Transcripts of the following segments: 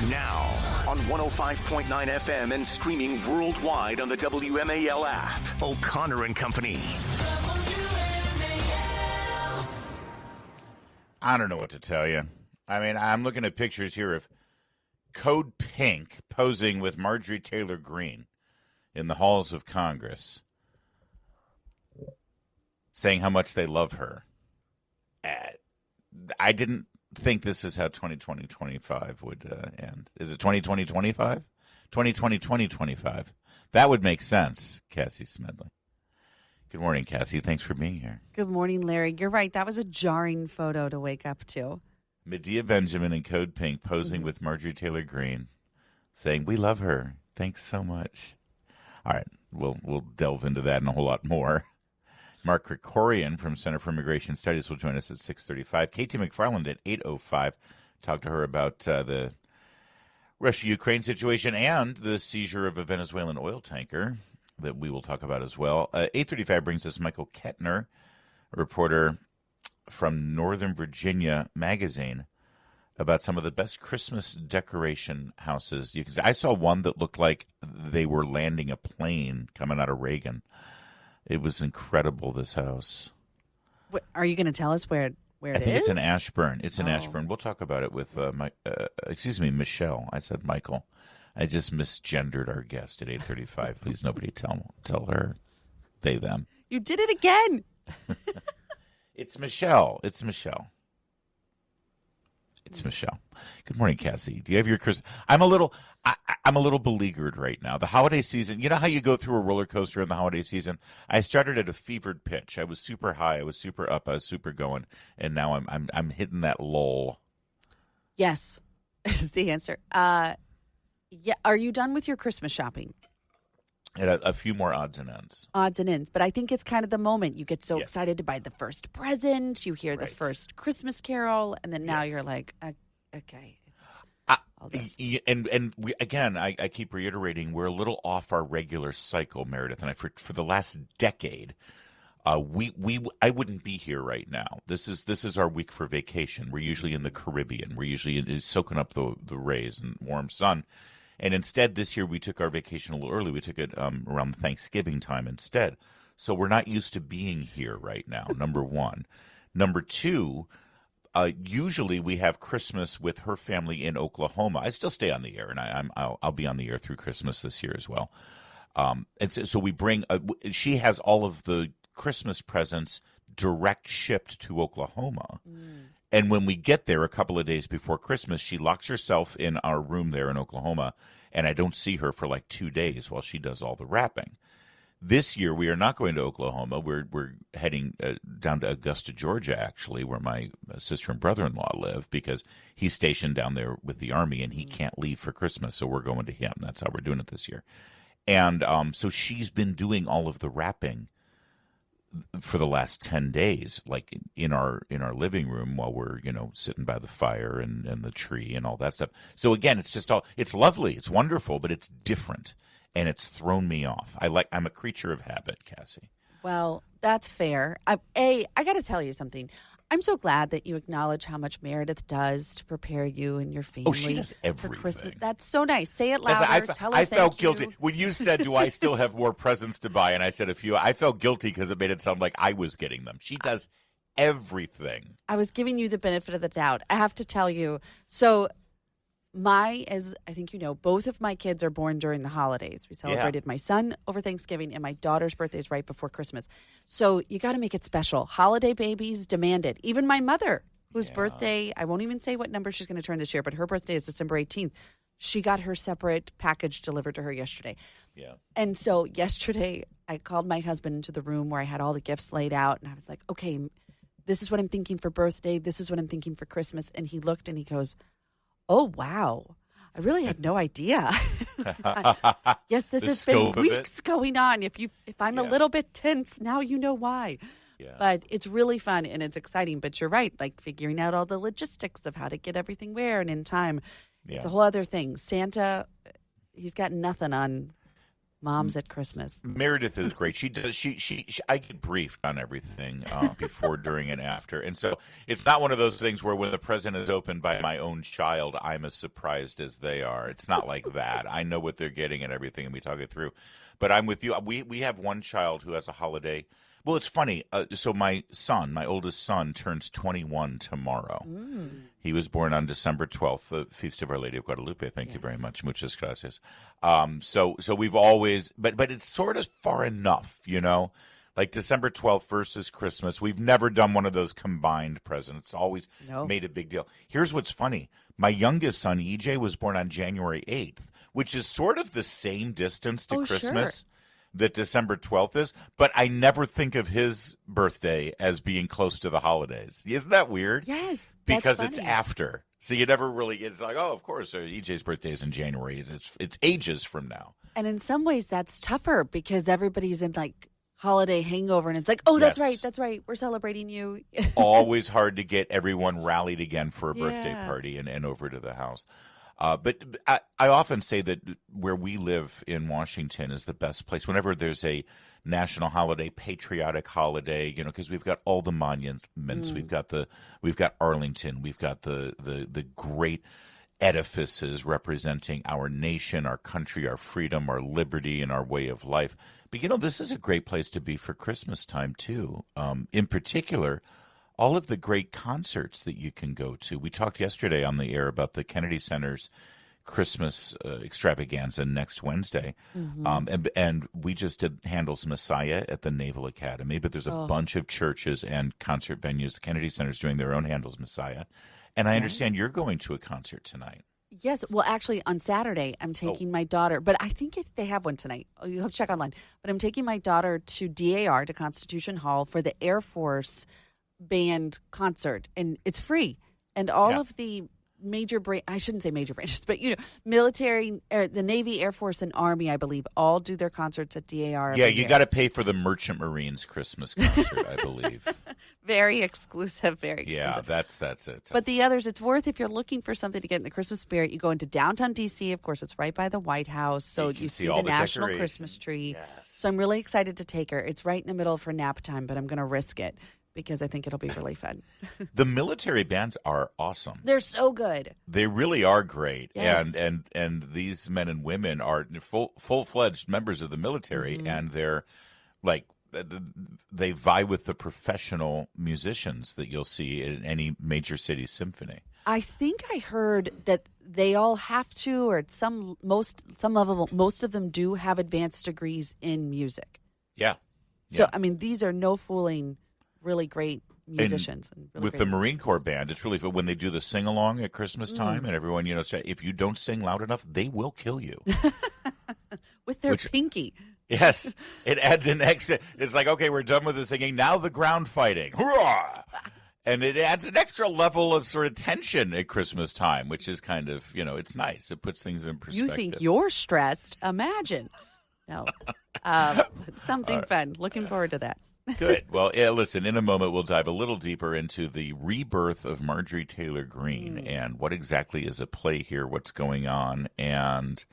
Now, on 105.9 FM and streaming worldwide on the WMAL app. O'Connor and Company. I don't know what to tell you. I mean, I'm looking at pictures here of Code Pink posing with Marjorie Taylor Greene in the halls of Congress, saying how much they love her. I didn't think this is how 2020-25 would end. Is it 2020-25? 2020-2025. That would make sense, Cassie Smedile. Good morning, Cassie. Thanks for being here. Good morning, Larry. You're right. That was a jarring photo to wake up to. Medea Benjamin in Code Pink posing with Marjorie Taylor Greene, saying, we love her. Thanks so much. All right, we'll delve into that and a whole lot more. Mark Krikorian from Center for Immigration Studies will join us at 6:35. Katie McFarland at 8:05. Talk to her about the Russia-Ukraine situation and the seizure of a Venezuelan oil tanker that we will talk about as well. 8:35 brings us Michael Kettner, a reporter from Northern Virginia Magazine, about some of the best Christmas decoration houses. I saw one that looked like they were landing a plane coming out of Reagan. It was incredible, this house. Are you going to tell us where it is? I think it's in Ashburn. It's in Ashburn. We'll talk about it with, Michelle. I said Michael. I just misgendered our guest at 8:35. Please, nobody tell her. They, them. You did it again. It's Michelle. It's Michelle. It's Michelle. Good morning, Cassie. Do you have your Christmas? I'm a little beleaguered right now. The holiday season, you know how you go through a roller coaster in the holiday season? I started at a fevered pitch. I was super high. I was super up. I was super going. And now I'm hitting that lull. Yes, is the answer. Yeah. Are you done with your Christmas shopping? And a few more odds and ends. Odds and ends. But I think it's kind of the moment. You get so excited to buy the first present. You hear the first Christmas carol. And then now you're like, okay. And we, again, I keep reiterating, we're a little off our regular cycle, Meredith. And for the last decade, I wouldn't be here right now. This is our week for vacation. We're usually in the Caribbean. We're usually soaking up the rays and warm sun. And instead, this year, we took our vacation a little early. We took it around Thanksgiving time instead. So we're not used to being here right now, number one. Number two, usually we have Christmas with her family in Oklahoma. I still stay on the air, and I'll be on the air through Christmas this year as well. And so we bring she has all of the Christmas presents direct shipped to Oklahoma. And when we get there a couple of days before Christmas, she locks herself in our room there in Oklahoma, and I don't see her for like 2 days while she does all the wrapping. This year, we are not going to Oklahoma. We're heading down to Augusta, Georgia, actually, where my sister and brother-in-law live, because he's stationed down there with the Army, and he can't leave for Christmas, so we're going to him. That's how we're doing it this year. And so she's been doing all of the wrapping for the last 10 days, like in our living room while we're, sitting by the fire and the tree and all that stuff. So again, it's lovely. It's wonderful, but it's different. And it's thrown me off. I'm a creature of habit, Cassie. Well, that's fair. I got to tell you something. I'm so glad that you acknowledge how much Meredith does to prepare you and your family. Oh, she does everything. For Christmas. That's so nice. Say it louder. Tell her I felt thank you. guilty. When you said, do I still have more presents to buy? And I said a few. I felt guilty because it made it sound like I was getting them. She does everything. I was giving you the benefit of the doubt. I have to tell you. So as I think you know, both of my kids are born during the holidays. We celebrated my son over Thanksgiving, and my daughter's birthday is right before Christmas. So you got to make it special. Holiday babies demand it. Even my mother, whose birthday, I won't even say what number she's going to turn this year, but her birthday is December 18th. She got her separate package delivered to her yesterday. Yeah. And so yesterday, I called my husband into the room where I had all the gifts laid out, and I was like, okay, this is what I'm thinking for birthday. This is what I'm thinking for Christmas. And he looked and he goes, oh, wow. I really had no idea. Yes, this has been weeks going on. If I'm a little bit tense, now you know why. Yeah. But it's really fun and it's exciting. But you're right, like figuring out all the logistics of how to get everything where and in time. Yeah. It's a whole other thing. Santa, he's got nothing on Moms at Christmas. Meredith is great. She does. She I get briefed on everything before, during, and after, and so it's not one of those things where when the present is opened by my own child, I'm as surprised as they are. It's not like that. I know what they're getting and everything, and we talk it through. But I'm with you. We have one child who has a holiday. Well, it's funny. So my oldest son, turns 21 tomorrow. He was born on December 12th, the Feast of Our Lady of Guadalupe. Thank you very much. Muchas gracias. So we've always, but it's sort of far enough, like December 12th versus Christmas. We've never done one of those combined presents. It's always made a big deal. Here's what's funny. My youngest son, EJ, was born on January 8th, which is sort of the same distance to Christmas. Sure. That December 12th is, but I never think of his birthday as being close to the holidays. Isn't that weird? Yes. Because it's after. So you never really, it's like, oh, of course, EJ's birthday is in January. It's ages from now. And in some ways that's tougher because everybody's in like holiday hangover and it's like, oh, that's right. We're celebrating you. Always hard to get everyone rallied again for a birthday party and over to the house. But I often say that where we live in Washington is the best place. Whenever there's a national holiday, patriotic holiday, because we've got all the monuments, we've got Arlington, we've got the great edifices representing our nation, our country, our freedom, our liberty, and our way of life. But this is a great place to be for Christmas time too. In particular, all of the great concerts that you can go to. We talked yesterday on the air about the Kennedy Center's Christmas extravaganza next Wednesday. And we just did Handel's Messiah at the Naval Academy, but there's a bunch of churches and concert venues. The Kennedy Center's doing their own Handel's Messiah. And I understand you're going to a concert tonight. Yes. Well, actually, on Saturday, I'm taking my daughter, but I think they have one tonight. You'll have to check online. But I'm taking my daughter to DAR, to Constitution Hall, for the Air Force band concert, and it's free, and all of the major I shouldn't say major branches, but military, the Navy, Air Force, and Army, I believe, all do their concerts at DAR. Yeah, you got to pay for the Merchant Marines Christmas concert, I believe. Very exclusive, very expensive. Yeah, that's it. But the others, it's worth, if you're looking for something to get in the Christmas spirit, you go into downtown D.C. Of course, it's right by the White House, so you see the national Christmas tree. Yes. So I'm really excited to take her. It's right in the middle for nap time, but I'm going to risk it, because I think it'll be really fun. The military bands are awesome. They're so good. They really are great. Yes. And these men and women are full-fledged members of the military, and they're like, they vie with the professional musicians that you'll see in any major city symphony. I think I heard that they all have to, or at some level, most of them do have advanced degrees in music. Yeah. So, I mean, these are no fooling, really great musicians. And really with the Marine Corps band, it's really fun when they do the sing-along at Christmas time, and everyone, say, if you don't sing loud enough, they will kill you. With their pinky. Yes. It adds an extra. It's like, okay, we're done with the singing. Now the ground fighting. Hurrah! And it adds an extra level of sort of tension at Christmas time, which is kind of, it's nice. It puts things in perspective. You think you're stressed? Imagine. No. Something fun. Looking forward to that. Good. Well, listen, in a moment, we'll dive a little deeper into the rebirth of Marjorie Taylor Greene and what exactly is at play here, what's going on, and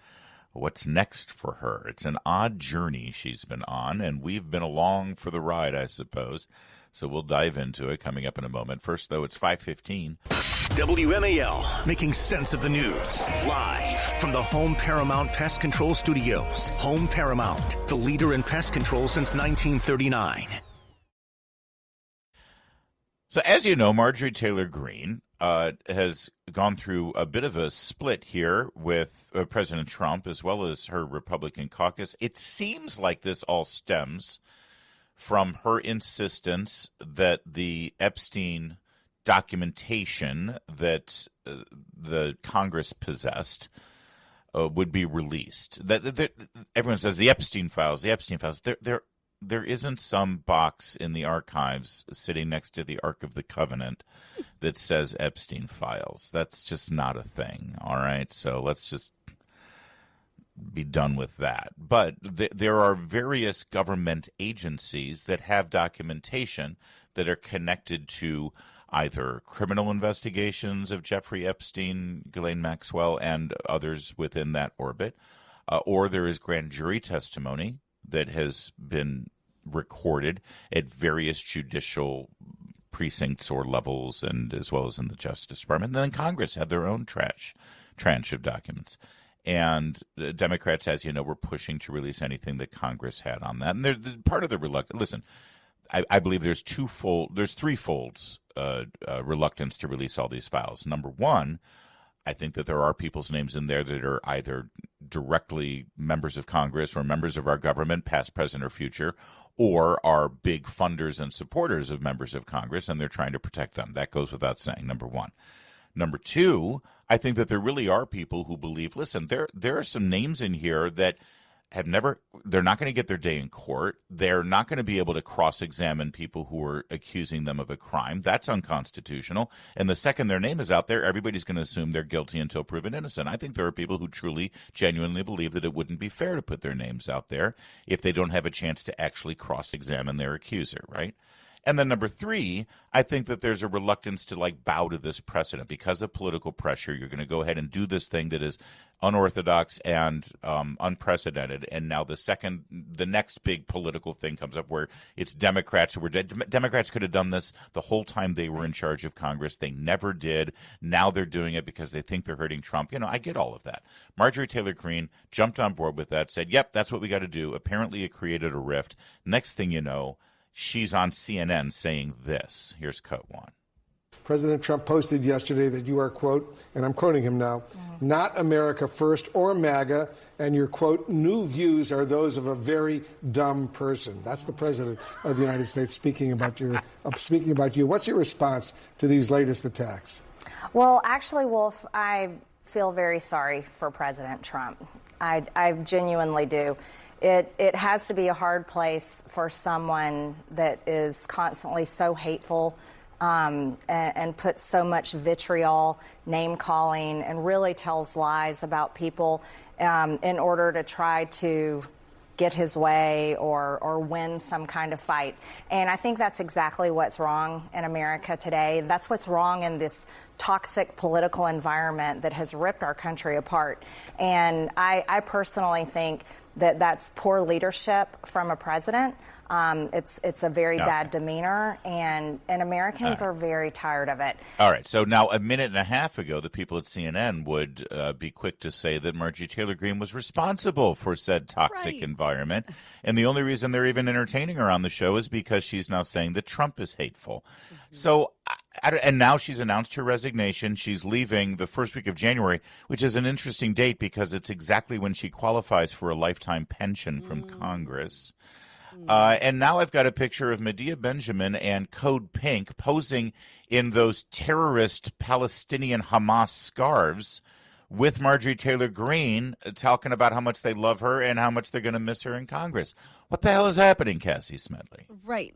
what's next for her. It's an odd journey she's been on, and we've been along for the ride, I suppose. So we'll dive into it coming up in a moment. First, though, it's 5:15. WMAL, making sense of the news. Live from the Home Paramount Pest Control Studios. Home Paramount, the leader in pest control since 1939. So as you know, Marjorie Taylor Greene has gone through a bit of a split here with President Trump as well as her Republican caucus. It seems like this all stems from her insistence that the Epstein documentation that the Congress possessed would be released. Everyone says the Epstein files. There isn't some box in the archives sitting next to the Ark of the Covenant that says Epstein files. That's just not a thing, all right? So let's just be done with that. But there are various government agencies that have documentation that are connected to either criminal investigations of Jeffrey Epstein, Ghislaine Maxwell, and others within that orbit, or there is grand jury testimony that has been recorded at various judicial precincts or levels, and as well as in the Justice Department. And then Congress had their own tranche of documents. And the Democrats, as you know, were pushing to release anything that Congress had on that. And they're part of the reluctance. Listen, I believe there's threefold reluctance to release all these files. Number one, I think that there are people's names in there that are either directly members of Congress or members of our government, past, present, or future, or are big funders and supporters of members of Congress, and they're trying to protect them. That goes without saying, number one. Number two, I think that there really are people who believe, listen, there are some names in here that they're not going to get their day in court. They're not going to be able to cross-examine people who are accusing them of a crime. That's unconstitutional. And the second their name is out there, everybody's going to assume they're guilty until proven innocent. I think there are people who truly, genuinely believe that it wouldn't be fair to put their names out there if they don't have a chance to actually cross-examine their accuser, right? And then number three, I think that there's a reluctance to bow to this precedent because of political pressure. You're going to go ahead and do this thing that is unorthodox and unprecedented. And now the next big political thing comes up where it's Democrats Democrats could have done this the whole time they were in charge of Congress. They never did. Now they're doing it because they think they're hurting Trump. I get all of that. Marjorie Taylor Greene jumped on board with that, said, yep, that's what we got to do. Apparently it created a rift. Next thing you know, she's on CNN saying this. Here's cut one. President Trump posted yesterday that you are, quote, and I'm quoting him now, not America first or MAGA, and your, quote, new views are those of a very dumb person. That's the president of the United States speaking about you. What's your response to these latest attacks? Well, actually, Wolf, I feel very sorry for President Trump. I genuinely do. It has to be a hard place for someone that is constantly so hateful and puts so much vitriol, name-calling, and really tells lies about people in order to try to get his way or win some kind of fight. And I think that's exactly what's wrong in America today. That's what's wrong in this toxic political environment that has ripped our country apart. And I personally think that that's poor leadership from a president. It's a very bad demeanor, and Americans are very tired of it. All right. So now, a minute and a half ago, the people at CNN would be quick to say that Marjorie Taylor Greene was responsible for said toxic environment. And the only reason they're even entertaining her on the show is because she's now saying that Trump is hateful. Mm-hmm. So, and now she's announced her resignation. She's leaving the first week of January, which is an interesting date because it's exactly when she qualifies for a lifetime pension from Congress. And now I've got a picture of Medea Benjamin and Code Pink posing in those terrorist Palestinian Hamas scarves with Marjorie Taylor Greene talking about how much they love her and how much they're going to miss her in Congress. What the hell is happening, Cassie Smedile? Right.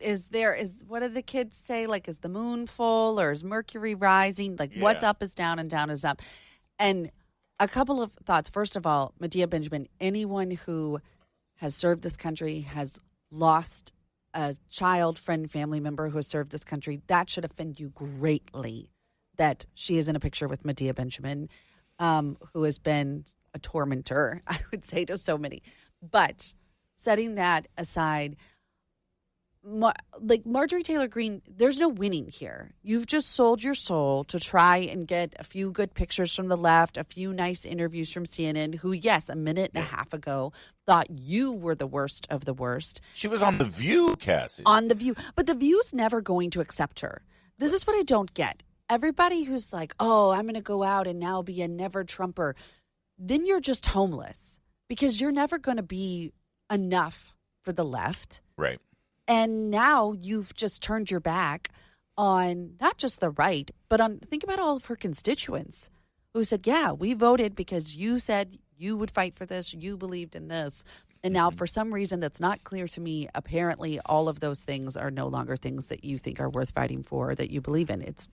What do the kids say? Is the moon full or is Mercury rising? What's up is down and down is up. And a couple of thoughts. First of all, Medea Benjamin, anyone who has served this country, has lost a child, friend, family member who has served this country, that should offend you greatly that she is in a picture with Medea Benjamin, who has been a tormentor, I would say, to so many. But setting that aside, Marjorie Taylor Greene, there's no winning here. You've just sold your soul to try and get a few good pictures from the left, a few nice interviews from CNN, who, yes, a minute and a half ago thought you were the worst of the worst. She was on The View, Cassie. On The View. But The View's never going to accept her. This is what I don't get. Everybody who's like, oh, I'm going to go out and now be a never Trumper, then you're just homeless because you're never going to be enough for the left. Right. And now you've just turned your back on not just the right, but think about all of her constituents who said, yeah, we voted because you said you would fight for this, you believed in this. And now for some reason that's not clear to me, apparently all of those things are no longer things that you think are worth fighting for, that you believe in. It's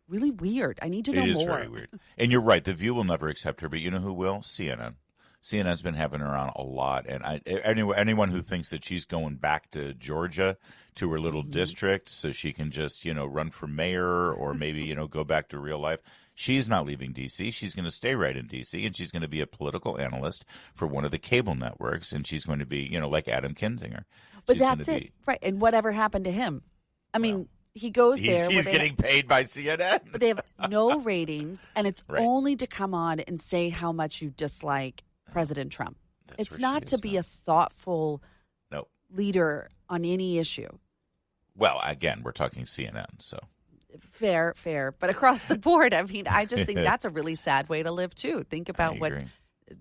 really weird. I need to know more. It is very weird. And you're right. The View will never accept her, but you know who will? CNN. CNN's been having her on a lot, and anyone who thinks that she's going back to Georgia to her little district so she can just run for mayor or maybe go back to real life, She's not leaving D.C. She's going to stay right in D.C., and she's going to be a political analyst for one of the cable networks, and she's going to be, like Adam Kinzinger. But that's it. Right. And whatever happened to him? I mean, he goes there. He's getting paid by CNN. But they have no ratings, and it's only to come on and say how much you dislike President Trump. It's not to be a thoughtful leader on any issue. Well, again, we're talking CNN, so. Fair. But across the board, I mean, I just think that's a really sad way to live, too. Think about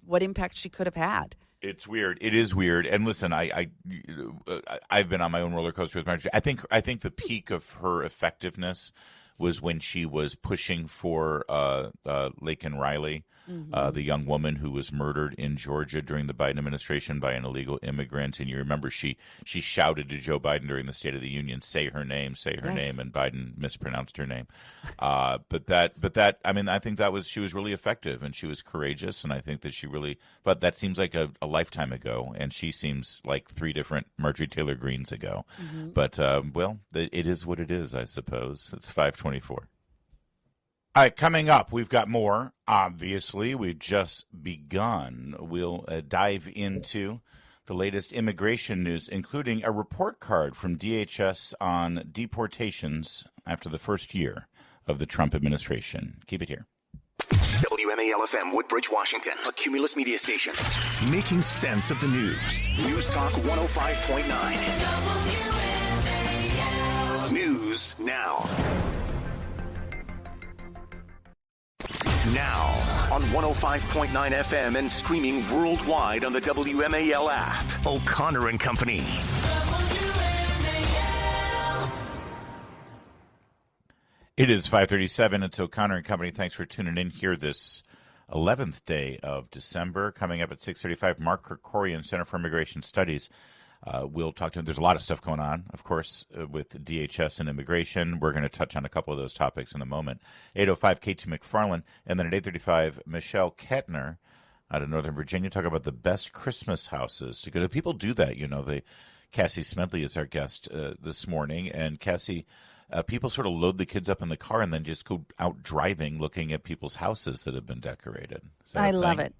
what impact she could have had. It's weird. It is weird. And listen, I've been on my own roller coaster with Marjorie. I think the peak of her effectiveness was when she was pushing for Laken Riley, the young woman who was murdered in Georgia during the Biden administration by an illegal immigrant. And you remember she shouted to Joe Biden during the State of the Union, say her name, and Biden mispronounced her name. But that, I mean, I think she was really effective, and she was courageous, and I think that but that seems like a lifetime ago, and she seems like 3 different Marjorie Taylor Greenes ago. But, it is what it is, I suppose. It's 5:24. All right, coming up, we've got more. Obviously, we've just begun. We'll dive into the latest immigration news, including a report card from DHS on deportations after the first year of the Trump administration. Keep it here. WMAL FM, Woodbridge, Washington, a Cumulus media station. Making sense of the news. News Talk 105.9. News now. Now on 105.9 FM and streaming worldwide on the WMAL app. O'Connor and Company. It is 5:37. It's O'Connor and Company. Thanks for tuning in here this 11th day of December. Coming up at 6:35, Mark Krikorian, Center for Immigration Studies. We'll talk to him. There's a lot of stuff going on, of course, with DHS and immigration. We're going to touch on a couple of those topics in a moment. 8:05, K2 McFarland. And then at 8:35, Michelle Kettner out of Northern Virginia, talk about the best Christmas houses to go to. People do that, Cassie Smedile is our guest this morning. And Cassie, people sort of load the kids up in the car and then just go out driving, looking at people's houses that have been decorated. I love it.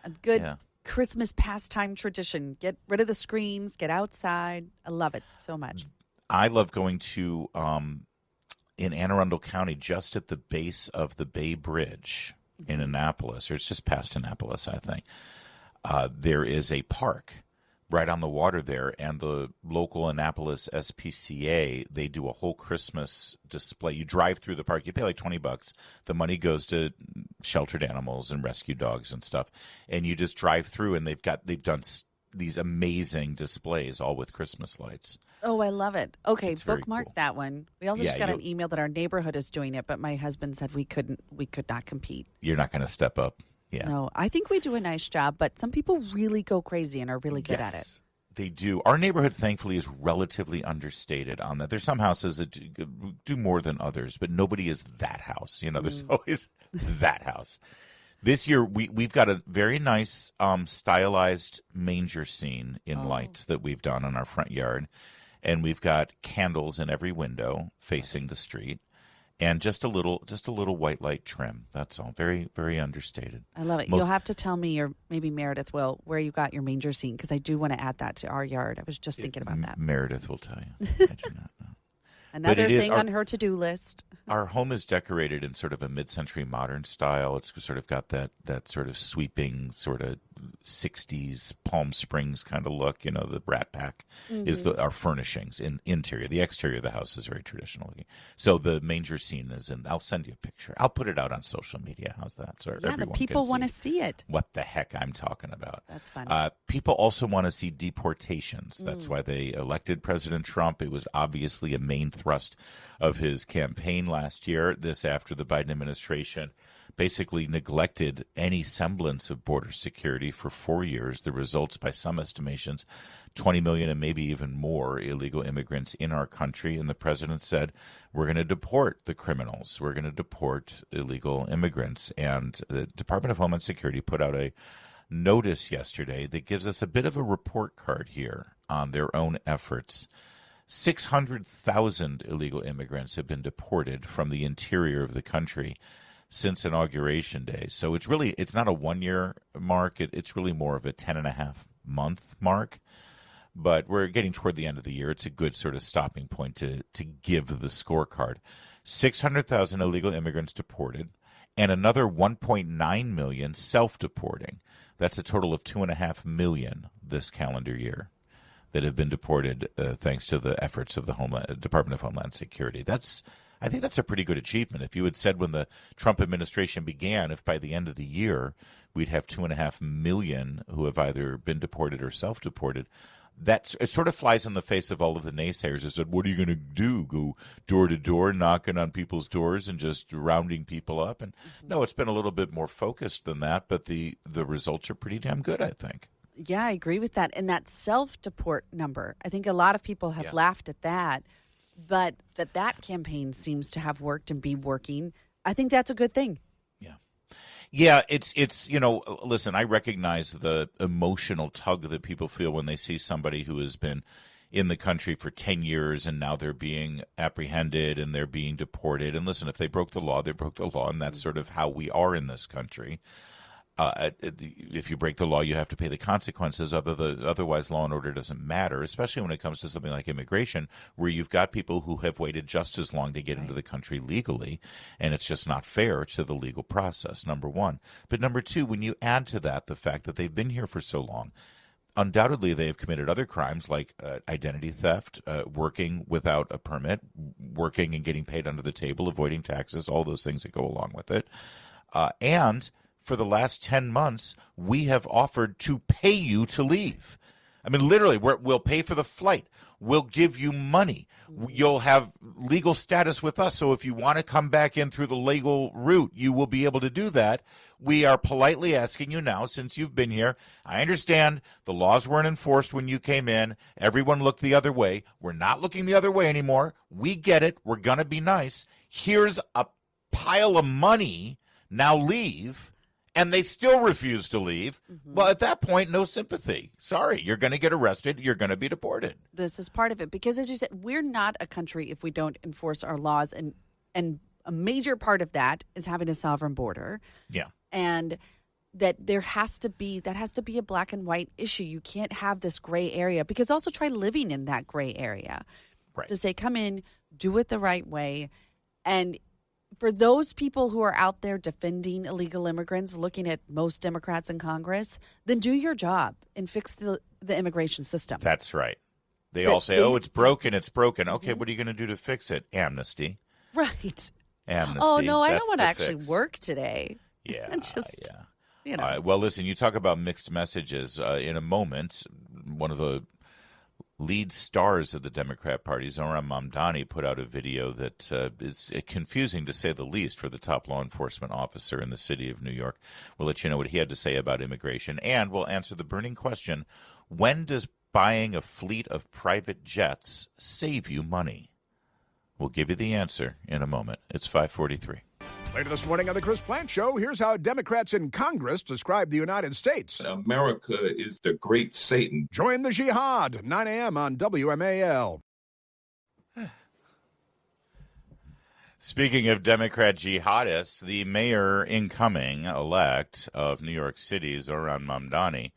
A good Christmas pastime tradition. Get rid of the screens, get outside. I love it so much. I love going to, in Anne Arundel County, just at the base of the Bay Bridge in Annapolis, or it's just past Annapolis, I think. There is a park right on the water there, and the local Annapolis SPCA, they do a whole Christmas display. You drive through the park, you pay like $20. The money goes to sheltered animals and rescue dogs and stuff. And you just drive through, and they've done these amazing displays, all with Christmas lights. Oh, I love it. Okay, bookmark that one. We also just got an email that our neighborhood is doing it, but my husband said we could not compete. You're not going to step up. Yeah. No, I think we do a nice job, but some people really go crazy and are really good at it. They do. Our neighborhood, thankfully, is relatively understated on that. There's some houses that do more than others, but nobody is that house. There's always that house. This year, we've got a very nice stylized manger scene in lights that we've done on our front yard, and we've got candles in every window facing the street. And just a little white light trim. That's all. Very, very understated. I love it. You'll have to tell me, or maybe Meredith will, where you got your manger scene, because I do want to add that to our yard. I was just thinking about that. Meredith will tell you. I do not know. Another thing on her to-do list. Our home is decorated in sort of a mid-century modern style. It's sort of got that sort of sweeping sort of 60s Palm Springs kind of look. The Brat Pack is our furnishings in interior. The exterior of the house is very traditional looking. So the manger scene is in. I'll send you a picture. I'll put it out on social media. How's that? So the people want to see it. What the heck I'm talking about. That's funny. People also want to see deportations. That's why they elected President Trump. It was obviously a main thrust of his campaign last year. This after the Biden administration basically neglected any semblance of border security for 4 years. The results, by some estimations, 20 million and maybe even more illegal immigrants in our country. And the president said, we're going to deport the criminals. We're going to deport illegal immigrants. And the Department of Homeland Security put out a notice yesterday that gives us a bit of a report card here on their own efforts. 600,000 illegal immigrants have been deported from the interior of the country since Inauguration Day. So it's not a 1-year mark. It's really more of a 10.5-month mark. But we're getting toward the end of the year. It's a good sort of stopping point to give the scorecard. 600,000 illegal immigrants deported and another 1.9 million self-deporting. That's a total of 2.5 million this calendar year that have been deported thanks to the efforts of the Department of Homeland Security. I think that's a pretty good achievement. If you had said when the Trump administration began, if by the end of the year we'd have 2.5 million who have either been deported or self-deported, it sort of flies in the face of all of the naysayers who said, what are you going to do? Go door to door, knocking on people's doors and just rounding people up? And no, it's been a little bit more focused than that, but the results are pretty damn good, I think. Yeah, I agree with that. And that self-deport number, I think a lot of people have laughed at that, but that campaign seems to have worked and be working. I think that's a good thing. Yeah, it's listen, I recognize the emotional tug that people feel when they see somebody who has been in the country for 10 years and now they're being apprehended and they're being deported. And listen, if they broke the law, they broke the law, and that's sort of how we are in this country. If you break the law, you have to pay the consequences. Otherwise, law and order doesn't matter, especially when it comes to something like immigration, where you've got people who have waited just as long to get into the country legally, and it's just not fair to the legal process, number one. But number two, when you add to that the fact that they've been here for so long, undoubtedly they have committed other crimes like identity theft, working without a permit, working and getting paid under the table, avoiding taxes, all those things that go along with it. And for the last 10 months, we have offered to pay you to leave. I mean, literally, we'll pay for the flight. We'll give you money. You'll have legal status with us. So if you want to come back in through the legal route, you will be able to do that. We are politely asking you now, since you've been here. I understand the laws weren't enforced when you came in. Everyone looked the other way. We're not looking the other way anymore. We get it. We're going to be nice. Here's a pile of money. Now leave. And they still refuse to leave. Well, at that point, no sympathy. Sorry, you're going to get arrested. You're going to be deported. This is part of it. Because as you said, we're not a country if we don't enforce our laws. And a major part of that is having a sovereign border. Yeah. And that has to be a black and white issue. You can't have this gray area, because also try living in that gray area. Right. To say, come in, do it the right way. And for those people who are out there defending illegal immigrants, looking at most Democrats in Congress, then do your job and fix the immigration system. That's right. They all say, it's broken, it's broken. Okay, what are you going to do to fix it? Amnesty. Right. Amnesty. Oh, no, I don't want to actually work today. Yeah. Just, All right, well, listen, you talk about mixed messages. In a moment, one of the lead stars of the Democrat Party, Zohran Mamdani, put out a video that is confusing, to say the least, for the top law enforcement officer in the city of New York. We'll let you know what he had to say about immigration, and we'll answer the burning question, when does buying a fleet of private jets save you money? We'll give you the answer in a moment. It's 5:43. Later this morning on The Chris Plante Show, here's how Democrats in Congress describe the United States. America is the great Satan. Join the jihad, 9 a.m. on WMAL. Speaking of Democrat jihadists, the mayor incoming-elect of New York City, Zohran Mamdani,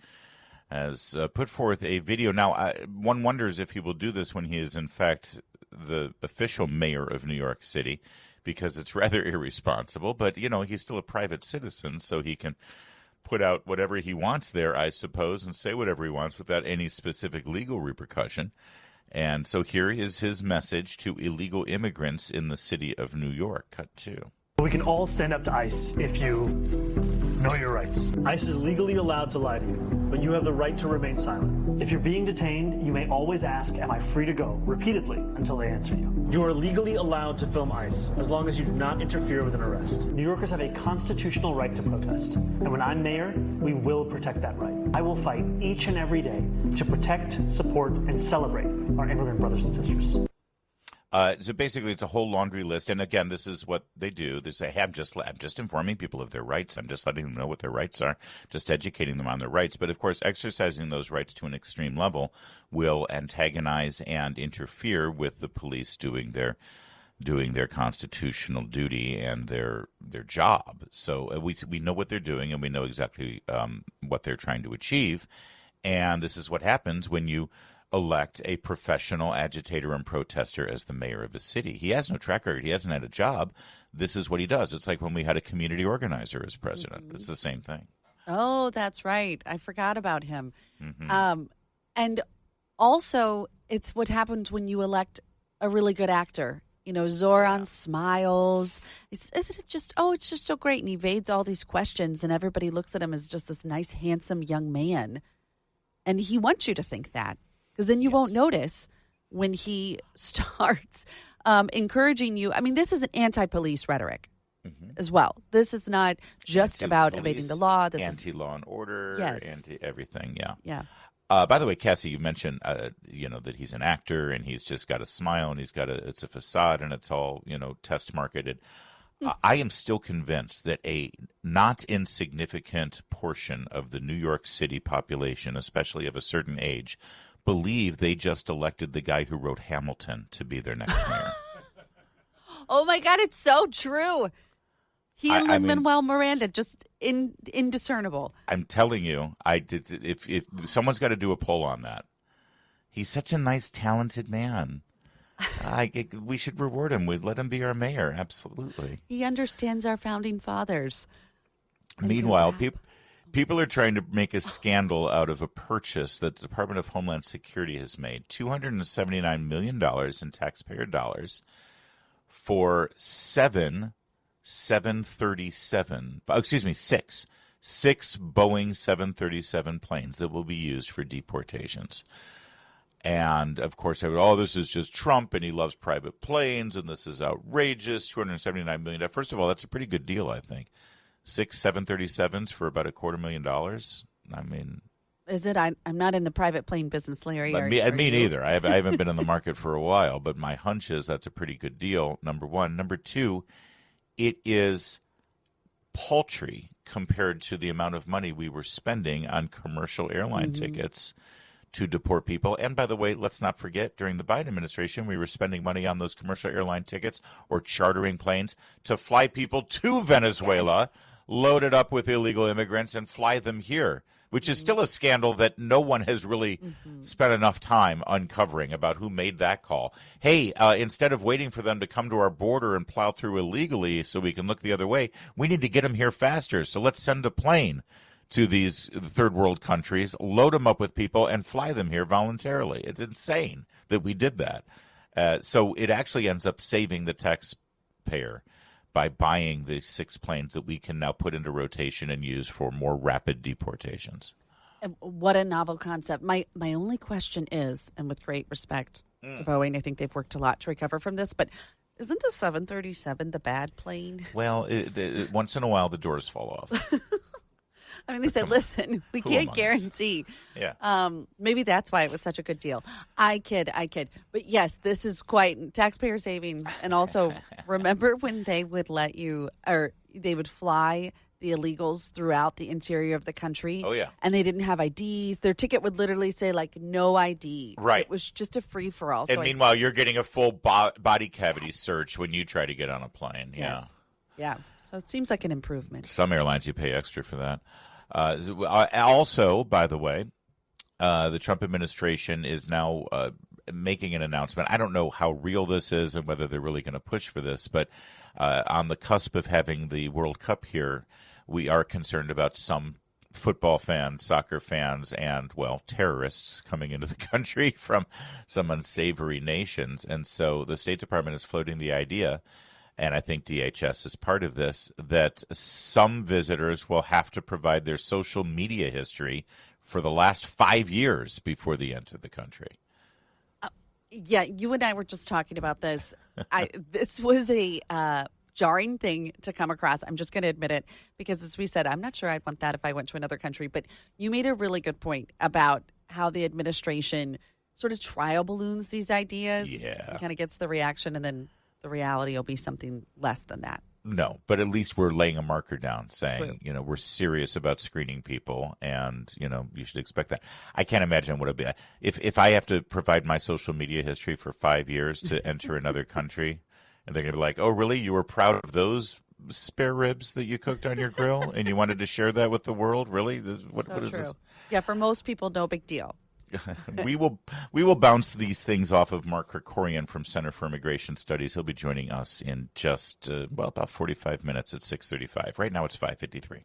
has put forth a video. Now, one wonders if he will do this when he is, in fact, the official mayor of New York City, because it's rather irresponsible. But, he's still a private citizen, so he can put out whatever he wants there, I suppose, and say whatever he wants without any specific legal repercussion. And so here is his message to illegal immigrants in the city of New York. Cut 2. We can all stand up to ICE if you know your rights. ICE is legally allowed to lie to you, but you have the right to remain silent. If you're being detained, you may always ask, am I free to go? Repeatedly until they answer you. You are legally allowed to film ICE as long as you do not interfere with an arrest. New Yorkers have a constitutional right to protest. And when I'm mayor, we will protect that right. I will fight each and every day to protect, support, and celebrate our immigrant brothers and sisters. So basically, it's a whole laundry list. And again, this is what they do. They say, hey, I'm just informing people of their rights. I'm just letting them know what their rights are, just educating them on their rights. But of course, exercising those rights to an extreme level will antagonize and interfere with the police doing doing their constitutional duty and their job. So we know what they're doing, and we know exactly what they're trying to achieve. And this is what happens when you elect a professional agitator and protester as the mayor of a city. He has no track record. He hasn't had a job. This is what he does. It's like when we had a community organizer as president. Mm-hmm. It's the same thing. Oh, that's right. I forgot about him. Mm-hmm. And also, it's what happens when you elect a really good actor. You know, Zoran smiles. Isn't it just, it's just so great. And he evades all these questions, and everybody looks at him as just this nice, handsome young man. And he wants you to think that, because then you won't notice when he starts encouraging you. I mean, this is an anti-police rhetoric as well. This is not just about evading the law. This anti-law and order, anti-everything, Yeah. By the way, Cassie, you mentioned, that he's an actor and he's just got a smile and it's a facade and it's all, test marketed. I am still convinced that a not insignificant portion of the New York City population, especially of a certain age, believe they just elected the guy who wrote Hamilton to be their next mayor. Oh, my God, it's so true. He and Lin-Manuel Miranda, just indiscernible. I'm telling you, if someone's got to do a poll on that. He's such a nice, talented man. We should reward him. We'd let him be our mayor. Absolutely. He understands our founding fathers. Meanwhile, people are trying to make a scandal out of a purchase that the Department of Homeland Security has made. $279 million in taxpayer dollars for six Boeing 737 planes that will be used for deportations. And, of course, this is just Trump, and he loves private planes, and this is outrageous, $279 million. First of all, that's a pretty good deal, I think. 6 737s for about $250,000. I mean... Is it? I'm not in the private plane business, Larry. Me neither. I haven't been in the market for a while, but my hunch is that's a pretty good deal, number one. Number two, it is paltry compared to the amount of money we were spending on commercial airline tickets to deport people. And by the way, let's not forget, during the Biden administration, we were spending money on those commercial airline tickets or chartering planes to fly people to Venezuela, loaded up with illegal immigrants, and fly them here, which is still a scandal that no one has really spent enough time uncovering about who made that call. Hey, instead of waiting for them to come to our border and plow through illegally so we can look the other way, we need to get them here faster. So let's send a plane to these third world countries, load them up with people, and fly them here voluntarily. It's insane that we did that. So it actually ends up saving the taxpayer by buying the 6 planes that we can now put into rotation and use for more rapid deportations. What a novel concept. My only question is, and with great respect to Boeing, I think they've worked a lot to recover from this, but isn't the 737 the bad plane? Well, once in a while the doors fall off. I mean, they said, listen, we can't guarantee. Yeah. Maybe that's why it was such a good deal. I kid. But yes, this is quite taxpayer savings. And also, remember when they would let you, or they would fly the illegals throughout the interior of the country? Oh, yeah. And they didn't have IDs. Their ticket would literally say, no ID. Right. It was just a free-for-all. And meanwhile, you're getting a full body cavity search when you try to get on a plane. Yes. Yeah. So it seems like an improvement. Some airlines, you pay extra for that. Also, by the way, the Trump administration is now making an announcement. I don't know how real this is and whether they're really going to push for this, but on the cusp of having the World Cup here, we are concerned about some football fans, soccer fans, and, terrorists coming into the country from some unsavory nations. And so the State Department is floating the idea, and I think DHS is part of this, that some visitors will have to provide their social media history for the last 5 years before they enter the country. Yeah, you and I were just talking about this. This was a jarring thing to come across. I'm just going to admit it, because as we said, I'm not sure I'd want that if I went to another country. But you made a really good point about how the administration sort of trial balloons these ideas. Yeah. Kind of gets the reaction, and then the reality will be something less than that. No, but at least we're laying a marker down saying, True. We're serious about screening people, and, you should expect that. I can't imagine what it'd be. If I have to provide my social media history for 5 years to enter another country, And they're going to be like, oh, really? You were proud of those spare ribs that you cooked on your grill and you wanted to share that with the world? Really? What is this? Yeah, for most people, no big deal. We will bounce these things off of Mark Krikorian from Center for Immigration Studies. He'll be joining us in just, about 45 minutes at 6:35. Right now it's 5:53.